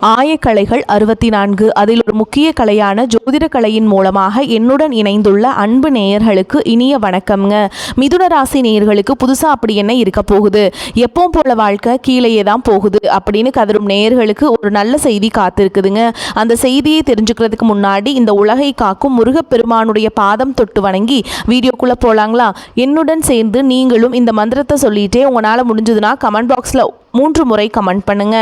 ஆயக்கலைகள் 64 அதில் ஒரு முக்கிய கலையான ஜோதிட கலையின் மூலமாக என்னுடன் இணைந்துள்ள அன்பு நேயர்களுக்கு இனிய வணக்கம்ங்க. மிதுன ராசி நேயர்களுக்கு புதுசாக அப்படி என்ன இருக்க போகுது, எப்பவும் போல வாழ்க்கை கீழேயே தான் போகுது அப்படின்னு கதரும் நேயர்களுக்கு ஒரு நல்ல செய்தி காத்திருக்குதுங்க. அந்த செய்தியை தெரிஞ்சுக்கிறதுக்கு முன்னாடி இந்த உலகை காக்கும் முருகப்பெருமானுடைய பாதம் தொட்டு வணங்கி வீடியோக்குள்ளே போகலாங்களா? என்னுடன் சேர்ந்து நீங்களும் இந்த மந்திரத்தை சொல்லிட்டே உங்களால் முடிஞ்சதுன்னா கமெண்ட் பாக்ஸில் 3 முறை கமெண்ட் பண்ணுங்க.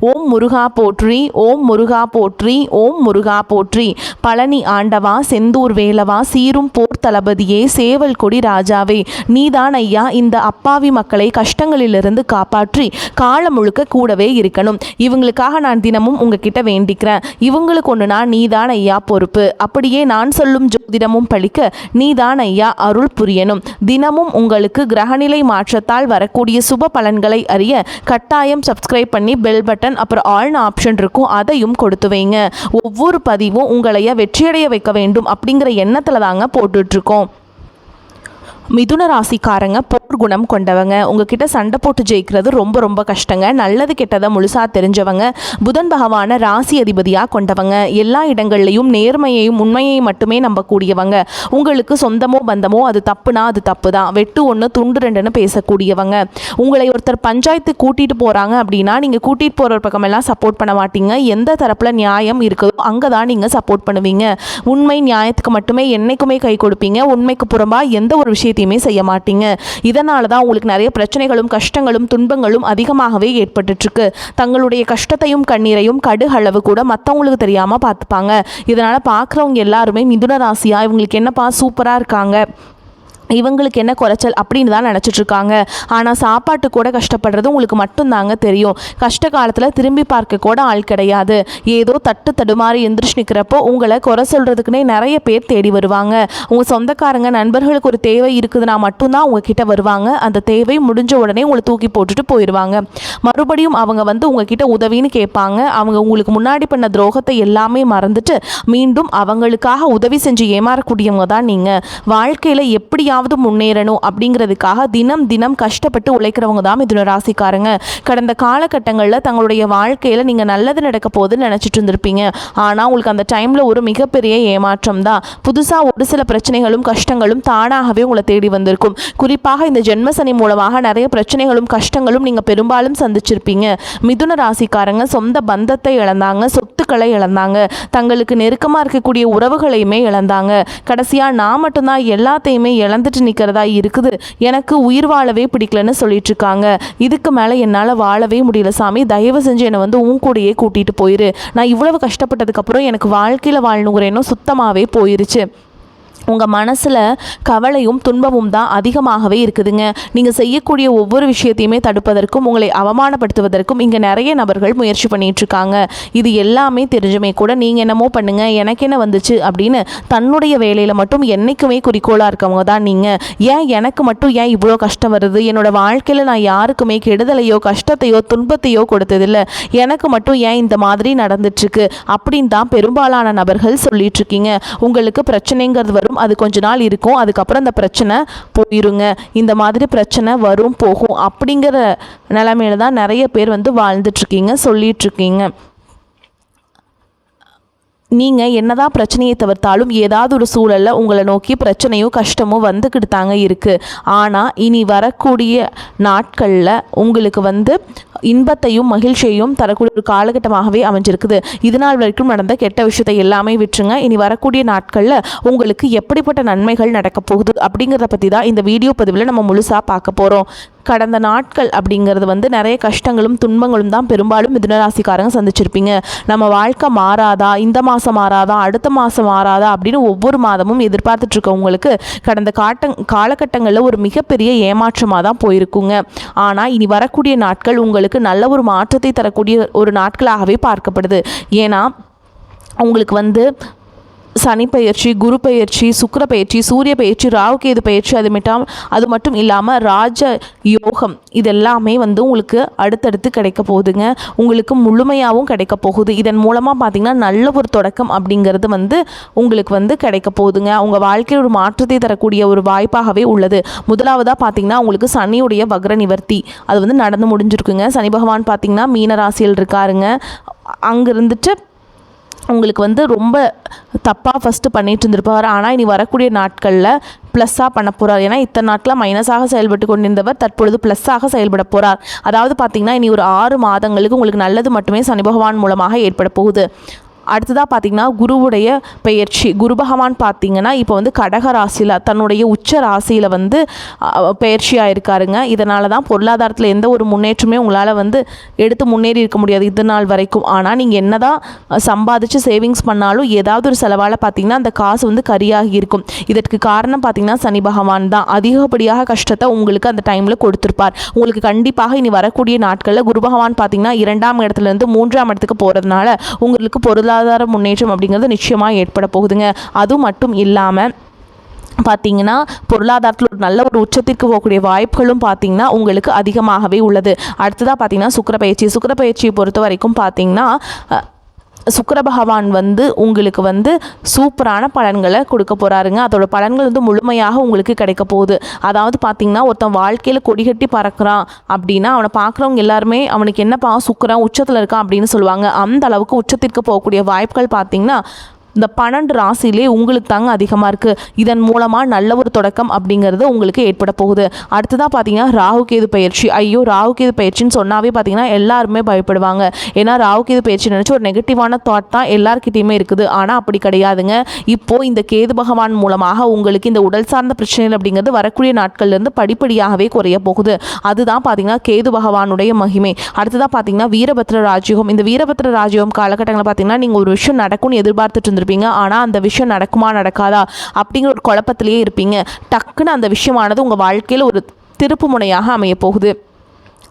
ஓம் முருகா போற்றி, ஓம் முருகா போற்றி, ஓம் முருகா போற்றி. பழனி ஆண்டவா, செந்தூர் வேலவா, சீரும் போர் தளபதியே, சேவல் கொடி ராஜாவே, நீதான் ஐயா இந்த அப்பாவி மக்களை கஷ்டங்களிலிருந்து காப்பாற்றி காலம் முழுக்க கூடவே இருக்கணும். இவங்களுக்காக நான் தினமும் உங்ககிட்ட வேண்டிக்கிறேன். இவங்களுக்கு ஒன்றுனா நீதான் ஐயா பொறுப்பு. அப்படியே நான் சொல்லும் ஜோதிடமும் பழிக்க நீதான் ஐயா அருள் புரியணும். தினமும் உங்களுக்கு கிரகநிலை மாற்றத்தால் வரக்கூடிய சுப பலன்களை அறிய கட்டாயம் சப்ஸ்கிரைப் பண்ணி பெல் பட்டன் அப்புறம் ஆல்னு ஆப்ஷன் இருக்கும், அதையும் கொடுத்து வைங்க. ஒவ்வொரு பதிவும் உங்களைய வெற்றியடைய வைக்க வேண்டும் அப்படிங்கிற எண்ணத்தில் தாங்க போட்டுட்ருக்கோம். மிதுன ராசிக்காரங்க போர் குணம் கொண்டவங்க. உங்ககிட்ட சண்டை போட்டு ஜெயிக்கிறது ரொம்ப ரொம்ப கஷ்டங்க. நல்லது கெட்டதை முழுசாக தெரிஞ்சவங்க. புதன் பகவான ராசி அதிபதியாக கொண்டவங்க. எல்லா இடங்கள்லையும் நேர்மையையும் உண்மையையும் மட்டுமே நம்பக்கூடியவங்க. உங்களுக்கு சொந்தமோ பந்தமோ அது தப்புனா அது தப்பு தான், வெட்டு ஒன்று துண்டு ரெண்டுன்னு பேசக்கூடியவங்க. உங்களை ஒருத்தர் பஞ்சாயத்து கூட்டிகிட்டு போகிறாங்க அப்படின்னா நீங்கள் கூட்டிகிட்டு போகிற பக்கமெல்லாம் சப்போர்ட் பண்ண மாட்டீங்க. எந்த தரப்பில் நியாயம் இருக்குதோ அங்கே தான் நீங்கள் சப்போர்ட் பண்ணுவீங்க. உண்மை நியாயத்துக்கு மட்டுமே என்னைக்குமே கை கொடுப்பீங்க. உண்மைக்கு புறம்பாக எந்த ஒரு விஷயத்தையும் செய்ய மாட்டீங்க. இதனால தான் உங்களுக்கு நிறைய பிரச்சனைகளும் கஷ்டங்களும் துன்பங்களும் அதிகமாகவே ஏற்பட்டுருக்கு. தங்களுடைய கஷ்டத்தையும் கண்ணீரையும் கடுகளவு கூட மற்றவங்களுக்கு தெரியாம பார்த்துப்பாங்க. இதனால பார்க்குறவங்க எல்லாருமே மிதுன ராசியா இவங்களுக்கு என்னப்பா சூப்பரா இருக்காங்க, இவங்களுக்கு என்ன குறைச்சல் அப்படின்னு தான் நினச்சிட்ருக்காங்க. ஆனால் சாப்பாட்டு கூட கஷ்டப்படுறது உங்களுக்கு மட்டும்தாங்க தெரியும். கஷ்ட காலத்தில் திரும்பி பார்க்க கூட ஆள் கிடையாது. ஏதோ தட்டு தடுமாறி எந்திரிச்சு நிற்கிறப்போ உங்களை குறை சொல்கிறதுக்குன்னே நிறைய பேர் தேடி வருவாங்க. உங்கள் சொந்தக்காரங்க நண்பர்களுக்கு ஒரு தேவை இருக்குதுன்னா மட்டும்தான் உங்ககிட்ட வருவாங்க. அந்த தேவை முடிஞ்ச உடனே உங்களை தூக்கி போட்டுட்டு போயிடுவாங்க. மறுபடியும் அவங்க வந்து உங்ககிட்ட உதவின்னு கேட்பாங்க. அவங்க உங்களுக்கு முன்னாடி பண்ண துரோகத்தை எல்லாமே மறந்துட்டு மீண்டும் அவங்களுக்காக உதவி செஞ்சு ஏமாறக்கூடியவங்க தான் நீங்கள். வாழ்க்கையில் எப்படியாவது முன்னேறணும் அப்படிங்கிறதுக்காக தினம் தினம் கஷ்டப்பட்டு உழைக்கிறவங்க தான் மிதுன ராசிக்காரங்க. கடந்த காலகட்டங்களில் தங்களுடைய வாழ்க்கையில் நீங்கள் நல்லது நடக்க போகுதுன்னு நினச்சிட்டு இருந்திருப்பீங்க. ஆனால் உங்களுக்கு அந்த டைமில் ஒரு மிகப்பெரிய ஏமாற்றம் தான். புதுசாக ஒரு சில பிரச்சனைகளும் கஷ்டங்களும் தானாகவே உங்களை தேடி வந்திருக்கும். குறிப்பாக இந்த ஜென்மசனி மூலமாக நிறைய பிரச்சனைகளும் கஷ்டங்களும் நீங்கள் பெரும்பாலும் சந்திச்சிருப்பீங்க. மிதுன ராசிக்காரங்க சொந்த பந்தத்தை இழந்தாங்க, சொத்துக்களை இழந்தாங்க, தங்களுக்கு நெருக்கமாக இருக்கக்கூடிய உறவுகளையுமே இழந்தாங்க. கடைசியாக நான் மட்டும்தான் எல்லாத்தையுமே இழந்துட்டு நிற்கிறதா இருக்குது, எனக்கு உயிர் வாழவே பிடிக்கலன்னு சொல்லிட்டு இருக்காங்க. இதுக்கு மேலே என்னால் வாழவே முடியல சாமி, தயவு செஞ்சு என்னை வந்து உன் கூடையே கூட்டிகிட்டு போயிரு. நான் இவ்வளவு கஷ்டப்பட்டதுக்கப்புறம் எனக்கு வாழ்க்கையில் வாழணுங்கிறேனோ சுத்தமாகவே போயிருச்சு. உங்கள் மனசில் கவலையும் துன்பமும் தான் அதிகமாகவே இருக்குதுங்க. நீங்கள் செய்யக்கூடிய ஒவ்வொரு விஷயத்தையுமே தடுப்பதற்கும் உங்களை அவமானப்படுத்துவதற்கும் இங்கே நிறைய நபர்கள் முயற்சி பண்ணிகிட்ருக்காங்க. இது எல்லாமே தெரிஞ்சுமே கூட நீங்கள் என்னமோ பண்ணுங்கள் எனக்கு என்ன வந்துச்சு அப்படின்னு தன்னுடைய வேலையில் மட்டும் என்றைக்குமே குறிக்கோளாக இருக்கவங்க தான் நீங்கள். ஏன் எனக்கு மட்டும் ஏன் இவ்வளோ கஷ்டம் வருது, என்னோடய வாழ்க்கையில் நான் யாருக்குமே கெடுதலையோ கஷ்டத்தையோ துன்பத்தையோ கொடுத்ததில்லை, எனக்கு மட்டும் ஏன் இந்த மாதிரி நடந்துட்டுருக்கு அப்படின்னு தான் பெரும்பாலான நபர்கள் சொல்லிகிட்ருக்கீங்க. உங்களுக்கு பிரச்சனைங்கிறது வரும், அது கொஞ்ச நாள் இருக்கும், அதுக்கப்புறம் அந்த பிரச்சனை போயிருங்க. இந்த மாதிரி பிரச்சனை வரும் போகும் அப்படிங்கிற நிலைமையில தான் நிறைய பேர் வந்து வாழ்ந்துட்டுருக்கீங்க, சொல்லிகிட்ருக்கீங்க. நீங்கள் என்னதான் பிரச்சனையை தவிர்த்தாலும் ஏதாவது ஒரு சூழலில் உங்களை நோக்கி பிரச்சனையோ கஷ்டமோ வந்துக்கிட்டு தாங்க இருக்குது. ஆனால் இனி வரக்கூடிய நாட்களில் உங்களுக்கு வந்து இன்பத்தையும் மகிழ்ச்சியையும் தரக்கூடிய ஒரு காலகட்டமாகவே அமைஞ்சிருக்குது. இதனால் வரைக்கும் நடந்த கெட்ட விஷயத்தை எல்லாமே விட்டுருங்க. இனி வரக்கூடிய நாட்களில் உங்களுக்கு எப்படிப்பட்ட நன்மைகள் நடக்க போகுது அப்படிங்கிறத பற்றி தான் இந்த வீடியோ பதிவில் நம்ம முழுசாக பார்க்க போகிறோம். கடந்த நாட்கள் அப்படிங்கிறது வந்து நிறைய கஷ்டங்களும் துன்பங்களும் தான் பெரும்பாலும் மிதுன ராசிக்காரங்க சந்திச்சிருப்பீங்க. நம்ம வாழ்க்கை மாறாதா, இந்த மாதம் மாறாதா, அடுத்த மாதம் மாறாதா அப்படின்னு ஒவ்வொரு மாதமும் எதிர்பார்த்துட்ருக்கவங்களுக்கு கடந்த காலகட்டங்களில் ஒரு மிகப்பெரிய ஏமாற்றமாக தான் போயிருக்குங்க. ஆனால் இனி வரக்கூடிய நாட்கள் உங்களுக்கு நல்ல ஒரு மாற்றத்தை தரக்கூடிய ஒரு நாட்களாகவே பார்க்கப்படுது. ஏன்னா உங்களுக்கு வந்து சனி பயிற்சி, குரு பயிற்சி, சுக்கிர பயிற்சி, சூரிய பயிற்சி, ராகுகேது பயிற்சி, அது மட்டும் இல்லாமல் ராஜ யோகம் இதெல்லாமே வந்து உங்களுக்கு அடுத்தடுத்து கிடைக்க போகுதுங்க. உங்களுக்கு முழுமையாகவும் கிடைக்க போகுது. இதன் மூலமாக பார்த்திங்கன்னா நல்ல ஒரு தொடக்கம் அப்படிங்கிறது வந்து உங்களுக்கு வந்து கிடைக்க போகுதுங்க. உங்கள் வாழ்க்கையில் ஒரு மாற்றத்தை தரக்கூடிய ஒரு வாய்ப்பாகவே உள்ளது. முதலாவதாக பார்த்திங்கன்னா உங்களுக்கு சனியுடைய வக்ர நிவர்த்தி அது வந்து நடந்து முடிஞ்சிருக்குங்க. சனி பகவான் பார்த்திங்கன்னா மீன ராசியில் இருக்காருங்க. அங்கே இருந்துட்டு உங்களுக்கு வந்து ரொம்ப தப்பாக ஃபஸ்ட்டு பண்ணிட்டு இருந்திருப்பார். ஆனால் இனி வரக்கூடிய நாட்களில் ப்ளஸ்ஸாக பண்ண போகிறார். ஏன்னா இத்தனை நாட்களில் மைனஸாக செயல்பட்டு கொண்டிருந்தவர் தற்பொழுது ப்ளஸ்ஸாக செயல்பட போகிறார். அதாவது பார்த்திங்கன்னா இனி ஒரு 6 மாதங்களுக்கு உங்களுக்கு நல்லது மட்டுமே சனி பகவான் மூலமாக ஏற்பட போகுது. அடுத்ததாக பார்த்திங்கன்னா குருவுடைய பெயர்ச்சி. குரு பகவான் பார்த்திங்கன்னா இப்போ வந்து கடக ராசியில் தன்னுடைய உச்ச ராசியில் வந்து பெயர்ச்சியாக இருக்காருங்க. இதனால தான் பொருளாதாரத்தில் எந்த ஒரு முன்னேற்றமே உங்களால் வந்து எடுத்து முன்னேறி இருக்க முடியாது இது நாள் வரைக்கும். ஆனால் நீங்கள் என்ன தான் சம்பாதிச்சு சேவிங்ஸ் பண்ணாலும் ஏதாவது ஒரு செலவால் பார்த்திங்கன்னா அந்த காசு வந்து கரியாகி இருக்கும். இதற்கு காரணம் பார்த்திங்கன்னா சனி பகவான் தான். அதிகப்படியாக கஷ்டத்தை உங்களுக்கு அந்த டைமில் கொடுத்துருப்பார். உங்களுக்கு கண்டிப்பாக இனி வரக்கூடிய நாட்களில் குரு பகவான் பார்த்திங்கன்னா 2ஆம் இடத்துலேருந்து 3ஆம் இடத்துக்கு போகிறதுனால உங்களுக்கு பொருளாதார முன்னேற்றம் அப்படிங்கிறது நிச்சயமாக ஏற்பட போகுதுங்க. அது மட்டும் இல்லாமல் பார்த்திங்கன்னா பொருளாதாரத்தில் ஒரு நல்ல ஒரு உச்சத்திற்கு போகக்கூடிய வாய்ப்புகளும் பார்த்திங்கன்னா உங்களுக்கு அதிகமாகவே உள்ளது. அடுத்ததாக பார்த்திங்கன்னா சுக்கிர பயிற்சியை பொறுத்த வரைக்கும் பார்த்திங்கன்னா சுக்கிர பகவான் வந்து உங்களுக்கு வந்து சூப்பரான பலன்களை கொடுக்க போகிறாருங்க. அதோட பலன்கள் வந்து முழுமையாக உங்களுக்கு கிடைக்க போகுது. அதாவது பார்த்திங்கன்னா ஒருத்தன் வாழ்க்கையில் கொடிகட்டி பறக்கிறான் அப்படின்னா அவனை பார்க்குறவங்க எல்லாருமே அவனுக்கு என்னப்பா சுக்கிரன் உச்சத்தில் இருக்கான் அப்படின்னு சொல்லுவாங்க. அந்த அளவுக்கு உச்சத்திற்கு போகக்கூடிய வாய்ப்புகள் பார்த்திங்கன்னா இந்த 12 ராசியிலே உங்களுக்கு தாங்க அதிகமாக இருக்குது. இதன் மூலமாக நல்ல ஒரு தொடக்கம் அப்படிங்கிறது உங்களுக்கு ஏற்பட போகுது. அடுத்ததாக பார்த்தீங்கன்னா ராகுகேது பயிற்சி. ஐயோ ராகுகேது பயிற்சின்னு சொன்னாவே பார்த்தீங்கன்னா எல்லாருமே பயப்படுவாங்க. ஏன்னா ராகுகேது பயிற்சி நினச்சி ஒரு நெகட்டிவான தாட் தான் எல்லாருக்கிட்டையுமே இருக்குது. ஆனால் அப்படி கிடையாதுங்க. இப்போது இந்த கேது பகவான் மூலமாக உங்களுக்கு இந்த உடல் சார்ந்த பிரச்சனைகள் அப்படிங்கிறது வரக்கூடிய நாட்கள்லேருந்து படிப்படியாகவே குறைய போகுது. அதுதான் பார்த்தீங்கன்னா கேது பகவானுடைய மகிமை. அடுத்ததாக பார்த்தீங்கன்னா வீரபத்ர ராஜயோகம். இந்த வீரபத்ர ராஜயோகம் காலகட்டங்களில் பார்த்தீங்கன்னா நீங்கள் ஒரு விஷயம் நடக்கும்னு எதிர்பார்த்துட்டு இருப்பீங்க. ஆனால் அந்த விஷயம் நடக்குமா நடக்காதா அப்படிங்கிற ஒரு குழப்பத்திலேயே இருப்பீங்க. டக்குன்னு அந்த விஷயமானது உங்கள் வாழ்க்கையில் ஒரு திருப்பு முனையாக அமைய போகுது.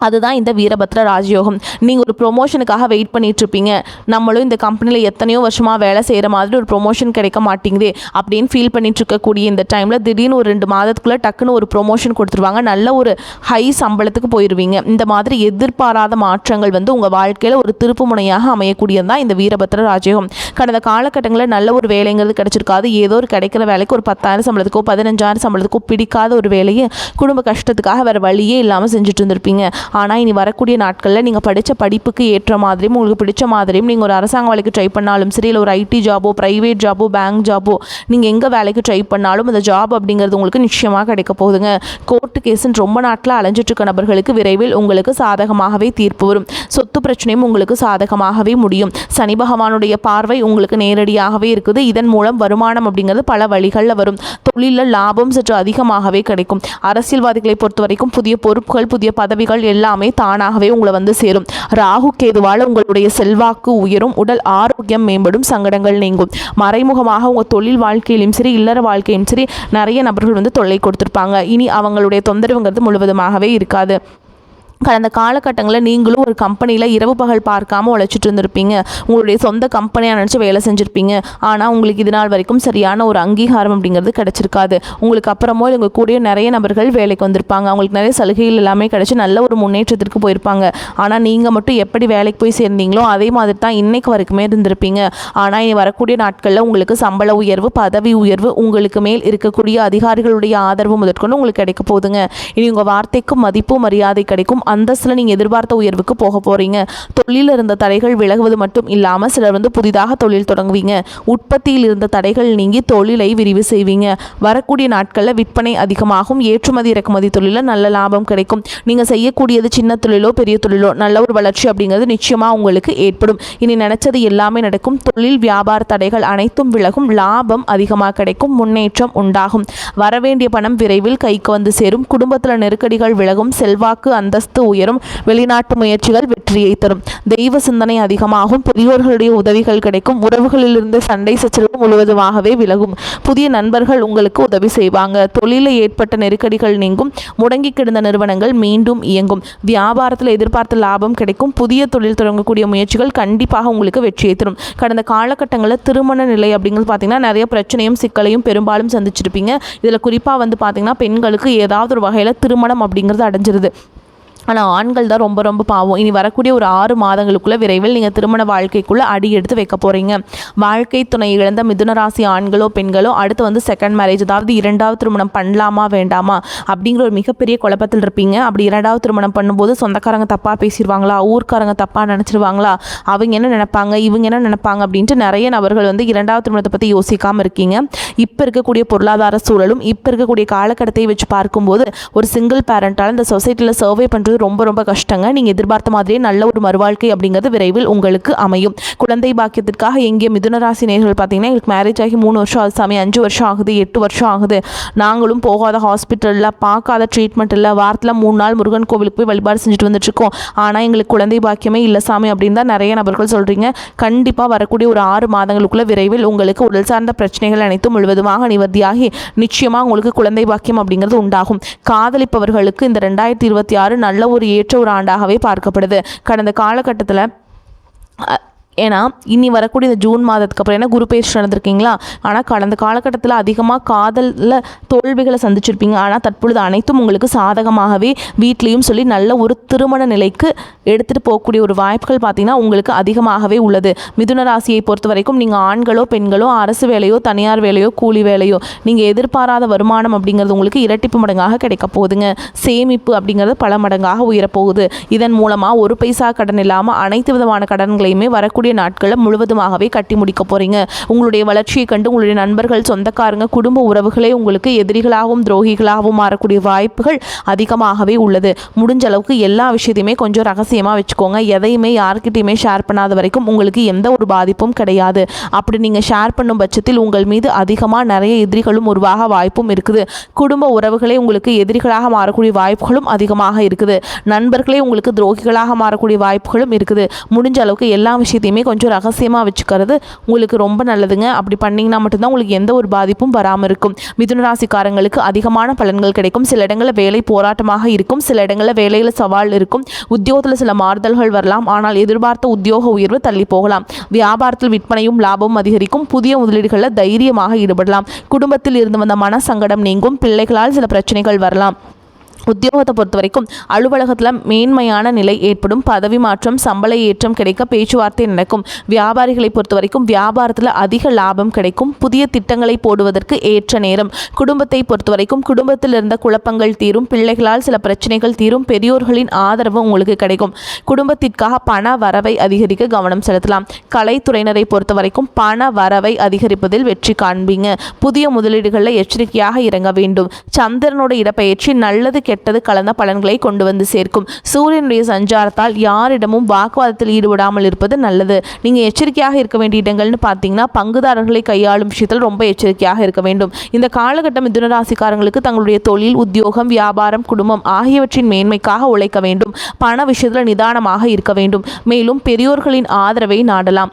அதுதான் இந்த வீரபத்ர ராஜயோகம். நீங்கள் ஒரு ப்ரொமோஷனுக்காக வெயிட் பண்ணிகிட்ருப்பீங்க. நம்மளும் இந்த கம்பெனியில் எத்தனையோ வருஷமாக வேலை செய்கிற மாதிரி ஒரு ப்ரொமோஷன் கிடைக்க மாட்டேங்குது அப்படின்னு ஃபீல் பண்ணிட்டு இருக்கக்கூடிய இந்த டைமில் திடீர்னு ஒரு 2 மாதத்துக்குள்ளே டக்குன்னு ஒரு ப்ரொமோஷன் கொடுத்துருவாங்க. நல்ல ஒரு ஹை சம்பளத்துக்கு போயிடுவீங்க. இந்த மாதிரி எதிர்பாராத மாற்றங்கள் வந்து உங்கள் வாழ்க்கையில் ஒரு திருப்பு முனையாக அமையக்கூடியது தான் இந்த வீரபத்ர ராஜயோகம். கடந்த காலகட்டங்களில் நல்ல ஒரு வேலைங்கிறது கிடைச்சிருக்காது. ஏதோ ஒரு கிடைக்கிற வேலைக்கு ஒரு 10,000 சம்பளத்துக்கோ 15,000 சம்பளத்துக்கோ பிடிக்காத ஒரு வேலையை குடும்ப கஷ்டத்துக்காக வேறு வழியே இல்லாமல் செஞ்சுட்டு இருந்திருப்பீங்க. ஆனால் இனி வரக்கூடிய நாட்களில் நீங்கள் படித்த படிப்புக்கு ஏற்ற மாதிரியும் உங்களுக்கு பிடிச்ச மாதிரியும் நீங்கள் ஒரு அரசாங்க வேலைக்கு ட்ரை பண்ணாலும் சரி, இல்லை ஒரு ஐடி ஜாபோ ப்ரைவேட் ஜாபோ பேங்க் ஜாபோ நீங்கள் எங்கே வேலைக்கு ட்ரை பண்ணாலும் அந்த ஜாப் அப்படிங்கிறது உங்களுக்கு நிச்சயமாக கிடைக்க போகுதுங்க. கோர்ட்டு கேஸுன்னு ரொம்ப நாட்டில் அலைஞ்சிட்டு இருக்க நபர்களுக்கு விரைவில் உங்களுக்கு சாதகமாகவே தீர்ப்பு வரும். சொத்து பிரச்சனையும் உங்களுக்கு சாதகமாகவே முடியும். சனி பகவானுடைய பார்வை உங்களுக்கு நேரடியாகவே இருக்குது. இதன் மூலம் வருமானம் அப்படிங்கிறது பல வழிகளில் வரும். தொழிலில் லாபம் சற்று அதிகமாகவே கிடைக்கும். அரசியல்வாதிகளை பொறுத்த வரைக்கும் புதிய பொறுப்புகள் புதிய பதவிகள் எல்லாமே தானாகவே உங்களை வந்து சேரும். ராகு கேதுவால் உங்களுடைய செல்வாக்கு உயரும். உடல் ஆரோக்கியம் மேம்படும். சங்கடங்கள் நீங்கும். மறைமுகமாக உங்கள் தொழில் வாழ்க்கையிலும் சரி இல்லற வாழ்க்கையிலும் சரி நிறைய நபர்கள் வந்து தொல்லை கொடுத்துருப்பாங்க. இனி அவங்களுடைய தொந்தரவுங்கிறது முழுவதுமாகவே இருக்காது. கடந்த காலகட்டங்களில் நீங்களும் ஒரு கம்பெனியில் இரவு பகல் பார்க்காம உழைச்சிட்டு இருந்திருப்பீங்க. உங்களுடைய சொந்த கம்பெனியாக நினச்சி வேலை செஞ்சுருப்பீங்க. ஆனால் உங்களுக்கு இது நாள் வரைக்கும் சரியான ஒரு அங்கீகாரம் அப்படிங்கிறது கிடச்சிருக்காது. உங்களுக்கு அப்புறமோ உங்கள் கூட நிறைய நபர்கள் வேலைக்கு வந்திருப்பாங்க. அவங்களுக்கு நிறைய சலுகைகள் எல்லாமே கிடச்சி நல்ல ஒரு முன்னேற்றத்திற்கு போயிருப்பாங்க. ஆனால் நீங்கள் மட்டும் எப்படி வேலைக்கு போய் சேர்ந்தீங்களோ அதே மாதிரி தான் இன்றைக்கு வரைக்குமே இருந்திருப்பீங்க. ஆனால் இனி வரக்கூடிய நாட்களில் உங்களுக்கு சம்பள உயர்வு பதவி உயர்வு உங்களுக்கு மேல் இருக்கக்கூடிய அதிகாரிகளுடைய ஆதரவு முதற்கொண்டு உங்களுக்கு கிடைக்க போகுதுங்க. இனி உங்கள் வார்த்தைக்கு மதிப்பு மரியாதை கிடைக்கும். அந்தஸ்தில் நீங்கள் எதிர்பார்த்த உயர்வுக்கு போக போகிறீங்க. தொழிலில் இருந்த தடைகள் விலகுவது மட்டும் இல்லாமல் சிலர் வந்து புதிதாக தொழில் தொடங்குவீங்க. உற்பத்தியில் இருந்த தடைகள் நீங்கி தொழிலை விரிவு செய்வீங்க. வரக்கூடிய நாட்களில் விற்பனை அதிகமாகும். ஏற்றுமதி இறக்குமதி தொழிலில் நல்ல லாபம் கிடைக்கும். நீங்கள் செய்யக்கூடியது சின்ன தொழிலோ பெரிய தொழிலோ நல்ல ஒரு வளர்ச்சி அப்படிங்கிறது நிச்சயமாக உங்களுக்கு ஏற்படும். இனி நினைச்சது எல்லாமே நடக்கும். தொழில் வியாபார தடைகள் அனைத்தும் விலகும். லாபம் அதிகமாக கிடைக்கும். முன்னேற்றம் உண்டாகும். வரவேண்டிய பணம் விரைவில் கைக்கு வந்து சேரும். குடும்பத்தில் நெருக்கடிகள் விலகும். செல்வாக்கு அந்தஸ்து உயரும். வெளிநாட்டு முயற்சிகள் வெற்றியை தரும். தெய்வ சிந்தனை அதிகமாகும். பெரியோர்களுடைய உதவிகள் கிடைக்கும். உறவுகளிலிருந்து சண்டை சச்சரவு முழுவதுமாகவே விலகும். புதிய நண்பர்கள் உங்களுக்கு உதவி செய்வாங்க. தொழிலில் ஏற்பட்ட நெருக்கடிகள் நீங்கும். முடங்கி கிடந்த நிறுவனங்கள் மீண்டும் இயங்கும். வியாபாரத்தில் எதிர்பார்த்த லாபம் கிடைக்கும். புதிய தொழில் தொடங்கக்கூடிய முயற்சிகள் கண்டிப்பாக உங்களுக்கு வெற்றியை தரும். கடந்த காலகட்டங்களில் திருமண நிலை அப்படிங்கிறது பார்த்தீங்கன்னா நிறைய பிரச்சனையும் சிக்கலையும் பெரும்பாலும் சந்திச்சிருப்பீங்க. இதில் குறிப்பாக வந்து பார்த்தீங்கன்னா பெண்களுக்கு ஏதாவது ஒரு வகையில் திருமணம் அப்படிங்கிறது அடைஞ்சிருது. ஆனால் ஆண்கள் தான் ரொம்ப ரொம்ப பாவம். இனி வரக்கூடிய ஒரு 6 மாதங்களுக்குள்ள விரைவில் நீங்கள் திருமண வாழ்க்கைக்குள்ளே அடி எடுத்து வைக்க போகிறீங்க. வாழ்க்கை துணை இழந்த மிதுன ராசி ஆண்களோ பெண்களோ அடுத்து செகண்ட் மேரேஜ், அதாவது 2வது திருமணம் பண்ணலாமா வேண்டாமா அப்படிங்கிற ஒரு மிகப்பெரிய குழப்பத்தில் இருப்பீங்க. அப்படி 2வது திருமணம் பண்ணும்போது சொந்தக்காரங்க தப்பாக பேசிடுவாங்களா, ஊர்க்காரங்க தப்பாக நினச்சிருவாங்களா, அவங்க என்ன நினைப்பாங்க, இவங்க என்ன நினைப்பாங்க அப்படின்ட்டு நிறைய நபர்கள் 2வது திருமணத்தை பற்றி யோசிக்காமல் இருக்கீங்க. இப்போ இருக்கக்கூடிய பொருளாதார சூழலும் இப்போ இருக்கக்கூடிய காலகட்டத்தை வச்சு பார்க்கும்போது ஒரு சிங்கிள் பேரண்டால் இந்த சொசைட்டியில் சர்வே பண்ணுறது ரொம்ப ரொம்ப கஷ்டங்க. நீங்கள் எதிர்பார்த்த மாதிரியே நல்ல ஒரு மறுவாழ்க்கை அப்படிங்கிறது விரைவில் உங்களுக்கு அமையும். குழந்தை பாக்கியத்திற்காக எங்கே மிதுனராசி நேயர்கள் பார்த்தீங்கன்னா, எங்களுக்கு மேரேஜ் ஆகி 3 வருஷம் ஆகுது சாமி, 5 வருஷம் ஆகுது, 8 வருஷம் ஆகுது, நாங்களும் போகாத ஹாஸ்பிட்டலில் பார்க்காத ட்ரீட்மெண்ட் இல்லை, வாரத்தில் 3 நாள் முருகன் கோவிலுக்கு போய் வழிபாடு செஞ்சுட்டு வந்துட்டுருக்கோம், ஆனால் எங்களுக்கு குழந்தை பாக்கியமே இல்லை சாமி அப்படின்னு தான் நிறைய நபர்கள் சொல்கிறீங்க. கண்டிப்பாக வரக்கூடிய ஒரு 6 மாதங்களுக்குள்ள விரைவில் உங்களுக்கு உடல் சார்ந்த பிரச்சனைகள் அனைத்தும் முழுவதுமாக நிவர்த்தியாகி நிச்சயமாக உங்களுக்கு குழந்தை பாக்கியம் அப்படிங்கிறது உண்டாகும். காதலிப்பவர்களுக்கு இந்த 2026 நல்ல ஒரு ஏற்ற ஒரு ஆண்டாகவே பார்க்கப்படுது. கடந்த காலகட்டத்தில் ஏன்னா இனி வரக்கூடிய இந்த ஜூன் மாதத்துக்கு அப்புறம், ஏன்னா குரு பயிற்சி நடந்திருக்கீங்களா, ஆனால் கடந்த காலகட்டத்தில் அதிகமாக காதலில் தோல்விகளை சந்திச்சிருப்பீங்க. ஆனால் தற்பொழுது அனைத்தும் உங்களுக்கு சாதகமாகவே வீட்லேயும் சொல்லி நல்ல ஒரு திருமண நிலைக்கு எடுத்துகிட்டு போகக்கூடிய ஒரு வாய்ப்புகள் பார்த்திங்கன்னா உங்களுக்கு அதிகமாகவே உள்ளது. மிதுன ராசியை பொறுத்த வரைக்கும் நீங்கள் ஆண்களோ பெண்களோ அரசு வேலையோ தனியார் வேலையோ கூலி வேலையோ நீங்கள் எதிர்பாராத வருமானம் அப்படிங்கிறது உங்களுக்கு இரட்டிப்பு மடங்காக கிடைக்க போகுதுங்க. சேமிப்பு அப்படிங்கிறது பல மடங்காக உயரப்போகுது. இதன் மூலமாக ஒரு பைசா கடன் இல்லாமல் அனைத்து விதமான கடன்களையுமே வரக்கூடிய நாட்களை முழுவதுமாகவே கட்டி முடிக்க போறீங்க. உங்களுடைய வளர்ச்சியை கண்டு உங்களுடைய நண்பர்கள், சொந்தக்காரங்க, குடும்ப உறவுகளே உங்களுக்கு எதிரிகளாகவும் துரோகிகளாகவும் மாறக்கூடிய வாய்ப்புகள் அதிகமாகவே உள்ளது. முடிஞ்ச அளவுக்கு எல்லா விஷயத்தையுமே கொஞ்சம் ரகசியமாக வச்சுக்கோங்க. எதையுமே யார்கிட்டையுமே ஷேர் பண்ணாத வரைக்கும் உங்களுக்கு எந்த ஒரு பாதிப்பும் கிடையாது. அப்படி நீங்கள் ஷேர் பண்ணும் பட்சத்தில் உங்கள் மீது அதிகமாக நிறைய எதிரிகளும் உருவாக வாய்ப்பும் இருக்குது. குடும்ப உறவுகளே உங்களுக்கு எதிரிகளாக மாறக்கூடிய வாய்ப்புகளும் அதிகமாக இருக்குது. நண்பர்களே உங்களுக்கு துரோகிகளாக மாறக்கூடிய வாய்ப்புகளும் இருக்குது. முடிஞ்ச அளவுக்கு எல்லா விஷயத்தையுமே கொஞ்சம் ரகசியமாக வச்சுக்கிறது உங்களுக்கு ரொம்ப நல்லதுங்க. அப்படி பண்ணிங்கன்னா மட்டும்தான் உங்களுக்கு எந்த ஒரு பாதிப்பும் வராமல் இருக்கும். மிதுன ராசிக்காரங்களுக்கு அதிகமான பலன்கள் கிடைக்கும். சில இடங்களில் வேலை போராட்டமாக இருக்கும், சில இடங்களில் வேலையில் சவால் இருக்கும், உத்தியோகத்தில் சில மாறுதல்கள் வரலாம், ஆனால் எதிர்பார்த்த உத்தியோக உயர்வு தள்ளி போகலாம். வியாபாரத்தில் விற்பனையும் லாபமும் அதிகரிக்கும். புதிய முதலீடுகளில் தைரியமாக ஈடுபடலாம். குடும்பத்தில் இருந்து வந்த மன சங்கடம் நீங்கும். பிள்ளைகளால் சில பிரச்சனைகள் வரலாம். உத்தியோகத்தை பொறுத்த வரைக்கும் அலுவலகத்தில் மேன்மையான நிலை ஏற்படும். பதவி மாற்றம், சம்பள ஏற்றம் கிடைக்க பேச்சுவார்த்தை நடக்கும். வியாபாரிகளை பொறுத்த வரைக்கும் வியாபாரத்தில் அதிக லாபம் கிடைக்கும். புதிய திட்டங்களை போடுவதற்கு ஏற்ற நேரம். குடும்பத்தை பொறுத்த வரைக்கும் குடும்பத்தில் இருந்த குழப்பங்கள் தீரும். பிள்ளைகளால் சில பிரச்சனைகள் தீரும். பெரியோர்களின் ஆதரவு உங்களுக்கு கிடைக்கும். குடும்பத்திற்காக பண வரவை அதிகரிக்க கவனம் செலுத்தலாம். கலைத்துறையினரை பொறுத்த வரைக்கும் பண வரவை அதிகரிப்பதில் வெற்றி காண்பீங்க. புதிய முதலீடுகளில் எச்சரிக்கையாக இறங்க வேண்டும். சந்திரனோட இடப்பெயர்ச்சி நல்லது கெட்டது கலந்த பலன்களை கொண்டு வந்து சேர்க்கும். சூரியனுடைய சஞ்சாரத்தால் யாரிடமும் வாக்குவாதத்தில் ஈடுபடாமல் இருப்பது நல்லது. நீங்கள் எச்சரிக்கையாக இருக்க வேண்டிய இடங்கள்னு பார்த்தீங்கன்னா, பங்குதாரர்களை கையாளும் விஷயத்தில் ரொம்ப எச்சரிக்கையாக இருக்க வேண்டும். இந்த காலகட்டம் மிதுன ராசிக்காரங்களுக்கு தங்களுடைய தொழில், உத்தியோகம், வியாபாரம், குடும்பம் ஆகியவற்றின் மேன்மைக்காக உழைக்க வேண்டும். பண விஷயத்தில் நிதானமாக இருக்க வேண்டும். மேலும் பெரியோர்களின் ஆதரவை நாடலாம்.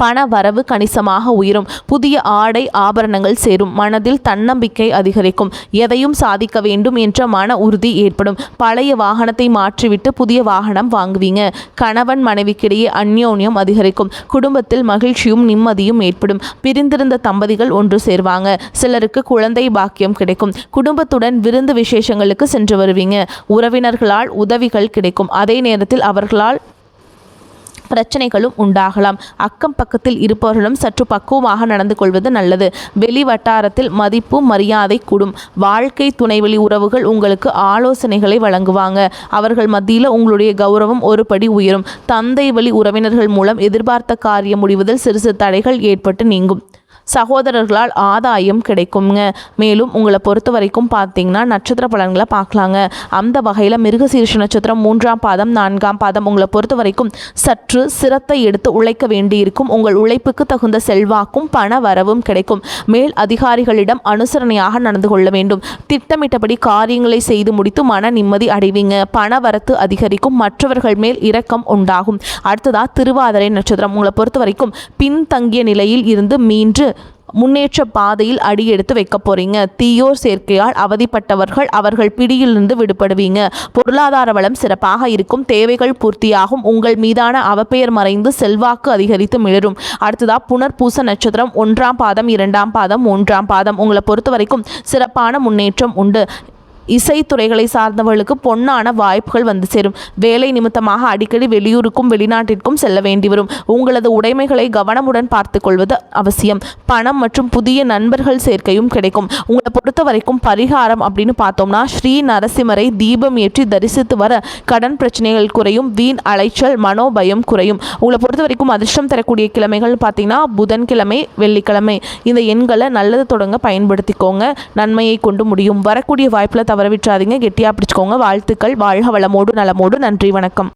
பண வரவு கணிசமாக உயரும். புதிய ஆடை ஆபரணங்கள் சேரும். மனதில் தன்னம்பிக்கை அதிகரிக்கும். எதையும் சாதிக்க வேண்டும் என்ற மன உறுதி ஏற்படும். பழைய வாகனத்தை மாற்றிவிட்டு புதிய வாகனம் வாங்குவீங்க. கணவன் மனைவிக்கிடையே அந்யோன்யம் அதிகரிக்கும். குடும்பத்தில் மகிழ்ச்சியும் நிம்மதியும் ஏற்படும். பிரிந்திருந்த தம்பதிகள் ஒன்று சேர்வாங்க. சிலருக்கு குழந்தை பாக்கியம் கிடைக்கும். குடும்பத்துடன் விருந்து விசேஷங்களுக்கு சென்று வருவீங்க. உறவினர்களால் உதவிகள் கிடைக்கும். அதே நேரத்தில் அவர்களால் பிரச்சனைகளும் உண்டாகலாம். அக்கம் பக்கத்தில் இருப்பவர்களும் சற்று பக்குவமாக நடந்து கொள்வது நல்லது. வெளி வட்டாரத்தில் மதிப்பு மரியாதை கூடும். வாழ்க்கை துணைவழி உறவுகள் உங்களுக்கு ஆலோசனைகளை வழங்குவாங்க. அவர்கள் மத்தியில் உங்களுடைய கௌரவம் ஒரு படி உயரும். தந்தை வழி உறவினர்கள் மூலம் எதிர்பார்த்த காரியம் முடிவதில் சிறு சிறு தடைகள் ஏற்பட்டு நீங்கும். சகோதரர்களால் ஆதாயம் கிடைக்குங்க. மேலும் உங்களை பொறுத்த வரைக்கும் பார்த்தீங்கன்னா நட்சத்திர பலன்களை பார்க்கலாங்க. அந்த வகையில் மிருகசீரிஷ நட்சத்திரம் 3ஆம் பாதம் 4ஆம் பாதம் உங்களை பொறுத்த வரைக்கும் சற்று சிரத்தை எடுத்து உழைக்க வேண்டியிருக்கும். உங்கள் உழைப்புக்கு தகுந்த செல்வாக்கும் பண வரவும் கிடைக்கும். மேல் அதிகாரிகளிடம் அனுசரணையாக நடந்து கொள்ள வேண்டும். திட்டமிட்டபடி காரியங்களை செய்து முடித்து மன நிம்மதி அடைவீங்க. பண வரத்து அதிகரிக்கும். மற்றவர்கள் மேல் இரக்கம் உண்டாகும். அடுத்ததா திருவாதிரை நட்சத்திரம் உங்களை பொறுத்த வரைக்கும் பின்தங்கிய நிலையில் இருந்து மீண்டு முன்னேற்ற பாதையில் அடி எடுத்து வைக்க போறீங்க. தீயோர் சேர்க்கையால் அவதிப்பட்டவர்கள் அவர்கள் பிடியிலிருந்து விடுபடுவீங்க. பொருளாதார வளம் சிறப்பாக இருக்கும். தேவைகள் பூர்த்தியாகும். உங்கள் மீதான அவப்பெயர் மறைந்து செல்வாக்கு அதிகரித்து மிளரும். அடுத்ததா புனர்பூச நட்சத்திரம் 1ஆம் பாதம் 2ஆம் பாதம் 3ஆம் பாதம் உங்களை பொறுத்த வரைக்கும் சிறப்பான முன்னேற்றம் உண்டு. இசைத்துறைகளை சார்ந்தவர்களுக்கு பொன்னான வாய்ப்புகள் வந்து சேரும். வேலை நிமித்தமாக அடிக்கடி வெளியூருக்கும் வெளிநாட்டிற்கும் செல்ல வேண்டி வரும். உங்களது உடைமைகளை கவனமுடன் பார்த்து கொள்வது அவசியம். பணம் மற்றும் புதிய நண்பர்கள் சேர்க்கையும் கிடைக்கும். உங்களை பொறுத்த வரைக்கும் பரிகாரம் அப்படின்னு பார்த்தோம்னா, ஸ்ரீ நரசிம்மரை தீபம் ஏற்றி தரிசித்து வர கடன் பிரச்சனைகள் குறையும். வீண் அலைச்சல், மனோபயம் குறையும். உங்களை பொறுத்த வரைக்கும் அதிர்ஷ்டம் தரக்கூடிய கிழமைகள் பார்த்தீங்கன்னா புதன்கிழமை, வெள்ளிக்கிழமை. இந்த எண்களை நல்லது தொடங்க பயன்படுத்திக்கோங்க. நன்மையை கொண்டு முடியும். வரக்கூடிய வாய்ப்பில் தவற விட்டுறாதீங்க. கெட்டியாக பிடிச்சிக்கோங்க. வாழ்த்துக்கள். வாழ்க வளமோடு நலமோடு. நன்றி, வணக்கம்.